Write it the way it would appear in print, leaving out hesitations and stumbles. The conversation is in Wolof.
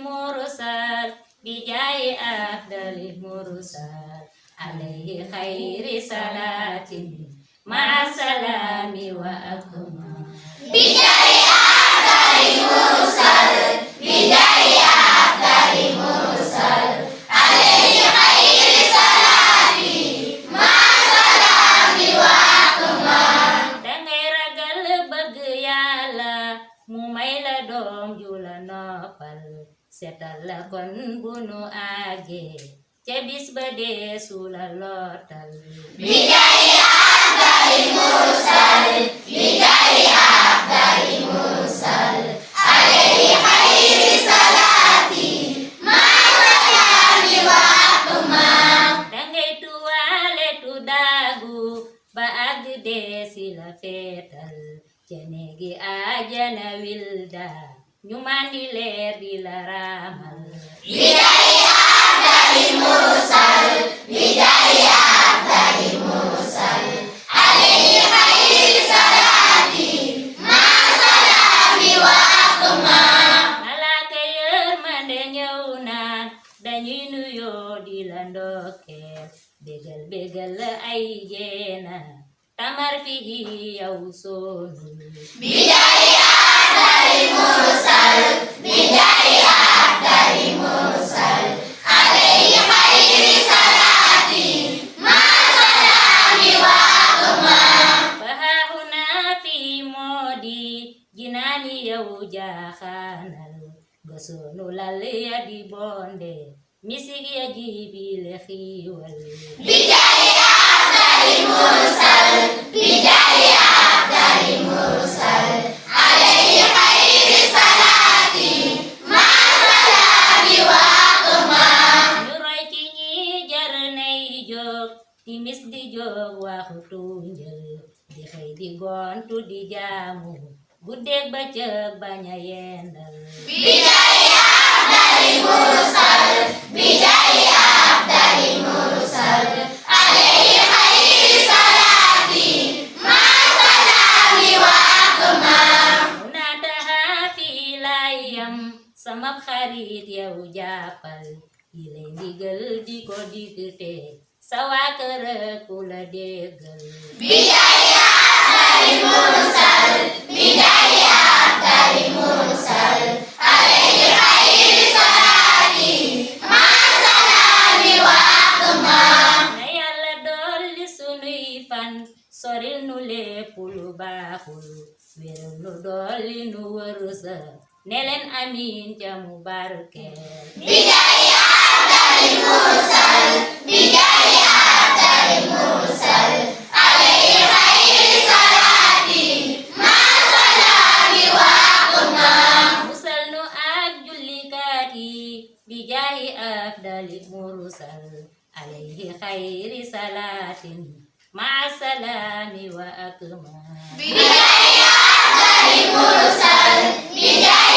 mursal bijai afdali mursal alaihi khairi salatin ma'asalami wa akmal bijai afdali mursal bijai afdali mursal alaihi khairi salatin ma'asalami wa akmal dangay ragal bëgg Yàlla mu may la doom ju la noppal setal la kon bunu àggee ca bis ba dee su la lootal bijaayi afdali mursal bijaayi afdali mursal alayhi xayri salaati maa salaami wa akmal dangay tuwaale tu daagu ba àgg dee si la feetal ca néegi àjjana wilda ñu mandi leer di la raamal bijaayi afdali mursal bijaayi afdali mursal alayhi xayri salaati maa salaami wa akmal malaaka yërmande ñëw naan dañuy nuyoo di la ndokkeel bégal bégal ay jeena tamar fihi yow soonu bijaayi afdali mursal bijaayi afdali mursal alayhi xayri salaati maa salaami wa akmal fahaahuna fi moodi jinaani yow jaaxaanal nga soonu lal ya di bonde misig ya jiibile xiiwal bijaayi afdali mursal bijaayi afdali mursal alayhi xayri salaati maa salaami wa akmal ñu roy ci ñi jar nay jóg timis di jóg waxtu njël di xëy di gontu di jaamu guddeeg bëccëg bañ a yendal bijaayi afdali mursal bijaayi afdali mursal alayhi xayri salaati maa salaami wa akmal naataha fi layam sama xarit yow jàppal yi lay ndigal di ko digte sa waa kër ku la déggal bijaayi afdali mursal bijaayi afdali mursal alayhi xayri salaati maa salaami wa akmal na Yàlla dolli sunuy fan soril nu lépp lu baaxul wéral nu dolli nu wërsa ne leen amiin ca mu barkeel bijaayi afdali mursal bijaayi afdali mursal alayhi xayri salaati maa salaami wa akmal musal nu ak jullikat yi bijaayi afdali mursal alayhi xayri salaatin maa salaami wa akmal bijaayi afdali mursal bijaayi